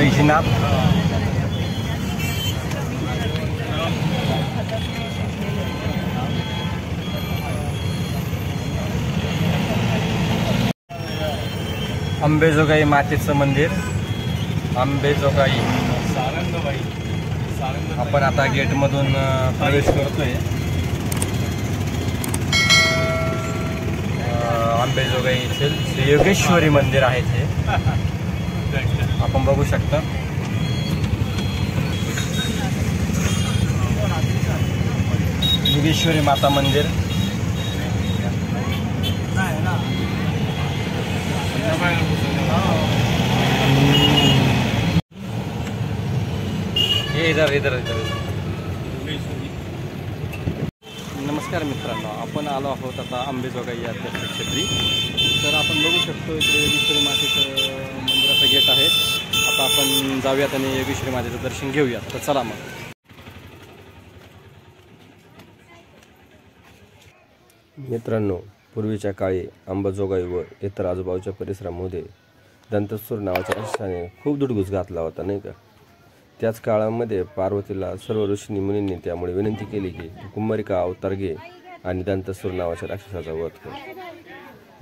वैजनाथ अंबेजोगाई मातेचं मंदिर अंबेजोगाई आपण आता गेट मधून प्रवेश करतोय। अंबेजोगाई श्री योगेश्वरी मंदिर आहे ते आपण बघू शकता। योगेश्वरी माता मंदिर इधर इधर इधर। नमस्कार मित्रांनो, आपण आलो आहोत आता अंबेजोगाई या तीर्थक्षेत्री। तर आपण बघू शकतो इकडे योगेश्वरी मातेचं मंदिराचं गेट आहे। आता आपण जाऊयात आणि योगेश्वरी मातेचं दर्शन घेऊयात। तर चला मग। मित्रांनो, पूर्वीच्या काळी अंबेजोगाई व इतर आजूबाजूच्या परिसरामध्ये दंतसूर नावाच्या राक्षसाने खूप दुडगुस घातला होता, नाही का। त्याच काळामध्ये पार्वतीला सर्व ऋषी मुनींनी त्यामुळे विनंती केली की कुमारिका अवतार घे आणि दंतसूर नावाच्या राक्षसाचा वध कर।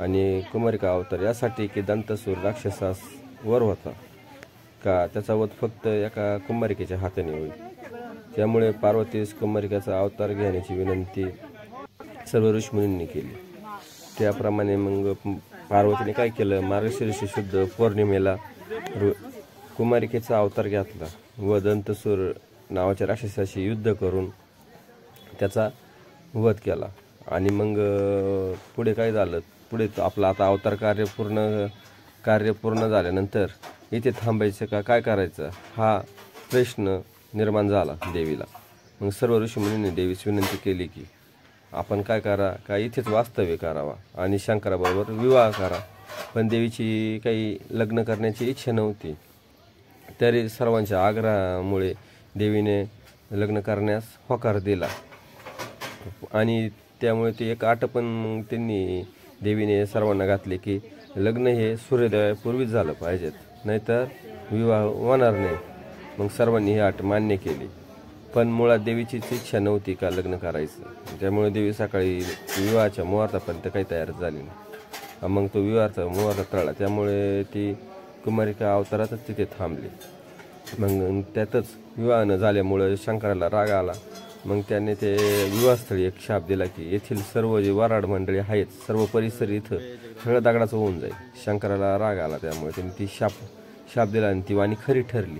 आणि कुमारिका अवतार यासाठी की दंतसूर राक्षसास वर होता का त्याचा वध फक्त एका कुमारिकेच्या हाताने होईल। त्यामुळे पार्वतीस कुमारिकाचा अवतार घेण्याची विनंती सर्व ऋषी मुनींनी केली। त्याप्रमाणे मग पार्वतीने काय केलं, मार्गशीर्ष शुद्ध पौर्णिमेला कुमारिकेचा अवतार घेतला व दंतसूर नावाच्या राक्षसाशी युद्ध करून त्याचा वध केला। आणि मग पुढे काय झालं, पुढे आपला आता अवतार कार्य पूर्ण झाल्यानंतर इथे थांबायचं का काय करायचं हा प्रश्न निर्माण झाला देवीला। मग सर्व ऋषीमुनींनी देवीस विनंती केली की आपण काय करा का इथेच वास्तव्य करावा आणि शंकराबरोबर विवाह करा। पण देवीची काही लग्न करण्याची इच्छा नव्हती, तरी सर्वांच्या आग्रहामुळे देवीने लग्न करण्यास होकार दिला। आणि त्यामुळे ती एक अट पण त्यांनी देवीने सर्वांना घातली की लग्न हे सूर्योदयापूर्वीच झालं पाहिजेत, नाहीतर विवाह होणार नाही। मग सर्वांनी ही अट मान्य केली। पण मुळात देवीचीच इच्छा नव्हती का लग्न करायचं, त्यामुळे देवी सकाळी विवाहाच्या मुहूर्तापर्यंत काही तयार झाली नाही। मग तो विवाहाचा मुहूर्त टळला, त्यामुळे ती कुमारिका अवतारातच तिथे थांबली। मग त्यातच विवाह न झाल्यामुळे शंकराला राग आला। मग त्याने ते विवाहस्थळी एक शाप दिला की येथील सर्व जे वराड मंडळी आहेत सर्व परिसर इथं सगळं दगडाचं होऊन जाईल। शंकराला राग आला, त्यामुळे त्यांनी ती शाप दिला आणि ती वाणी खरी ठरली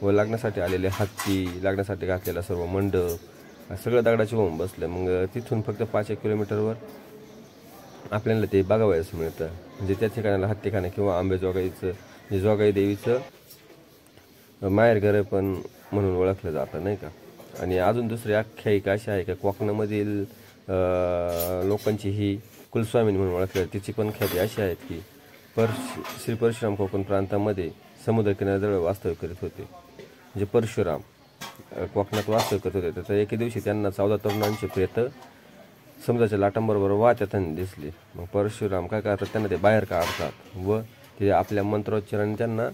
व लग्नासाठी आलेले हत्ती, लग्नासाठी घातलेला सर्व मंडप सगळं दगडाचे होऊन बसलं। मग तिथून फक्त 5 किलोमीटरवर आपल्याला ते बघावयास मिळतं। म्हणजे त्या ठिकाणाला हत्तीखाना किंवा अंबेजोगाईचं जे जोगाई देवीचं माहेरघर पण म्हणून ओळखलं जातं, नाही का। आणि अजून दुसरी आख्यायिका अशी आहे का कोकणामधील लोकांची ही कुलस्वामिनी म्हणून ओळखली जाते। तिची पण ख्याती अशी आहेत की श्री परशुराम कोकण प्रांतामध्ये समुद्रकिनाऱ्याजवळ वास्तव्य करीत होते। म्हणजे परशुराम कोकणात वास्तव्य करत होते, तर एके दिवशी त्यांना 14 तरुणांचे प्रेत समुद्राच्या लाटांबरोबर वाहताना दिसले। मग परशुराम काय करतात, त्यांना ते बाहेर काढतात व ते आपल्या मंत्रोच्चाराने त्यांना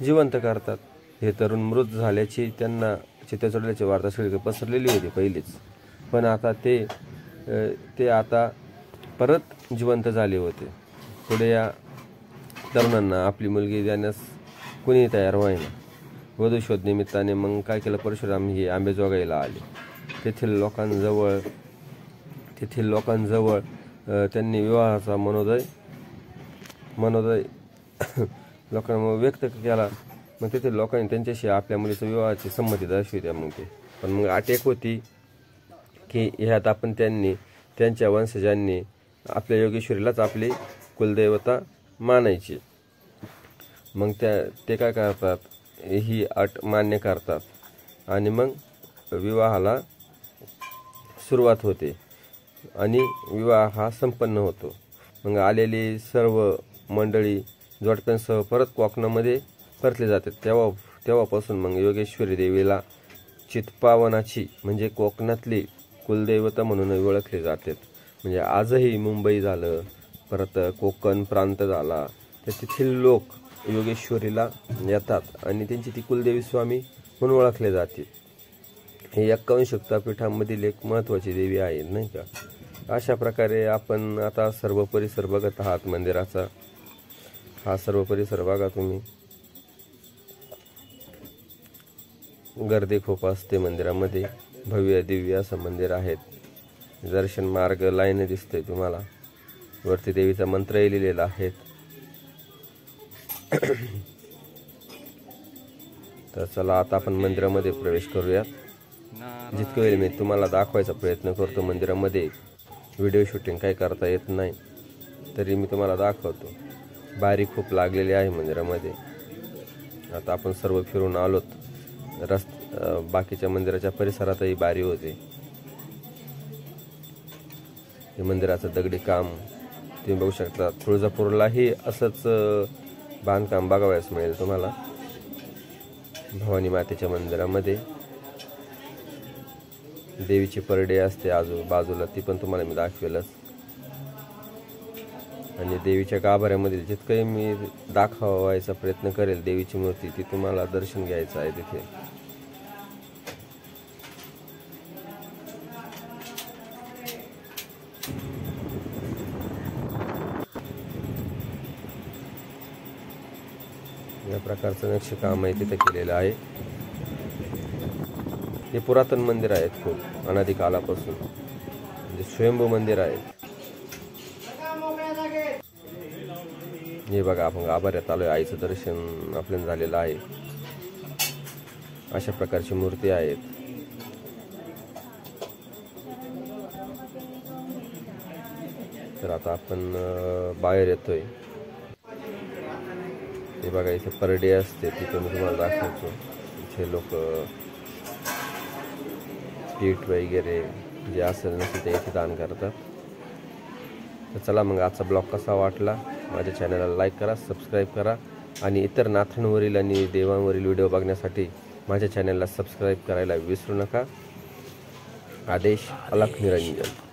जिवंत करतात। हे तरुण मृत झाल्याची त्यांना चित्त चढल्याची वार्ता सगळीकडे पसरलेली होती पहिलीच, पण आता ते आता परत जिवंत झाले होते। पुढे या तरुणांना आपली मुलगी देण्यास कुणी तयार व्हायना। वधू शोध निमित्ताने मग काय केलं, परशुराम हे अंबेजोगाईला आले। तेथील लोकांजवळ त्यांनी विवाहाचा मनोदय लोकांना व्यक्त केला। मग तेथील लोकांनी त्यांच्याशी आपल्या मुलीच्या विवाहाची संमती दर्शविली। मग ते पण मग अट होती की ह्यात आपण त्यांच्या वंशजांनी आपल्या योगेश्वरीलाच आपली कुलदेवता मानायची। मग ते काय करतात, ही अट मान्य करतात आणि मग विवाहाला सुरुवात होते आणि विवाह हा संपन्न होतो। मग आलेली सर्व मंडळी जोडप्यांसह परत कोकणामध्ये परतले जातात। तेव्हापासून मग योगेश्वरी देवीला चित्पावनाची म्हणजे कोकणातली कुलदेवता म्हणून ओळखले जातात। म्हणजे आजही मुंबई झालं, परत कोकण प्रांत झाला, तर तेथील लोक योगेश्वरीला येतात आणि त्यांची ती कुलदेवी स्वामी म्हणून ओळखले जाते. हे 51 शक्तिपीठांमधील एक महत्त्वाची देवी आहे नाही का. अशा प्रकारे आपण आता सर्व परिसर बघत आहात मंदिराचा. हा सर्व परिसर बघा तुम्ही. गर्दी खूप असते मंदिरामध्ये. भव्य दिव्य असं मंदिर आहे. दर्शन मार्ग लाईन दिसतोय तुम्हाला. वरती देवीचा मंत्रही लिहिलेला आहे. तर चला आता आपण मंदिरामध्ये प्रवेश करूयात. जितकं वेळ मी तुम्हाला दाखवायचा प्रयत्न करतो मंदिरामध्ये. व्हिडिओ शूटिंग काही करता येत नाही तरी मी तुम्हाला दाखवतो. बारी खूप लागलेली आहे मंदिरामध्ये. आता आपण सर्व फिरून आलोत. बाकीच्या मंदिराच्या परिसरातही बारी होते. हे मंदिराचं दगडी काम तुम्ही बघू शकता. तुळजापूरलाही असंच बांधकाम बघावयास मिळेल तुम्हाला. भवानी मातेच्या मंदिरामध्ये देवीची परडे असते बाजूला, ती पण तुम्हाला मी दाखवेलच. आणि देवीच्या गाभाऱ्यामध्ये जितकंही मी दाखवायचा प्रयत्न करेल देवीची मूर्ती, ती तुम्हाला दर्शन घ्यायचं आहे तिथे. या प्रकारचं नक्षीकाम आहे तिथे केलेलं आहे. हे पुरातन मंदिर आहेत खूप अनादी कालापासून. म्हणजे स्वयंभू मंदिर आहे. हे बघा आपण गाभाऱ्यात आलोय. आईचं दर्शन आपल्याला झालेलं आहे. अशा प्रकारची मूर्ती आहेत. तर आता आपण बाहेर येतोय. हे बघा इथे परडे असते, ती पण तुम्हाला दाखवतो. इथे लोक पीठ वगैरे जे असेल नसेल ते इथे दान करतात. तर चला मग आजचा ब्लॉग कसा वाटला. माझ्या चॅनलला लाईक करा, सबस्क्राईब करा आणि इतर नाथांवरील आणि देवांवरील व्हिडिओ बघण्यासाठी माझ्या चॅनलला सबस्क्राईब करायला विसरू नका. आदेश अलख निरंजन.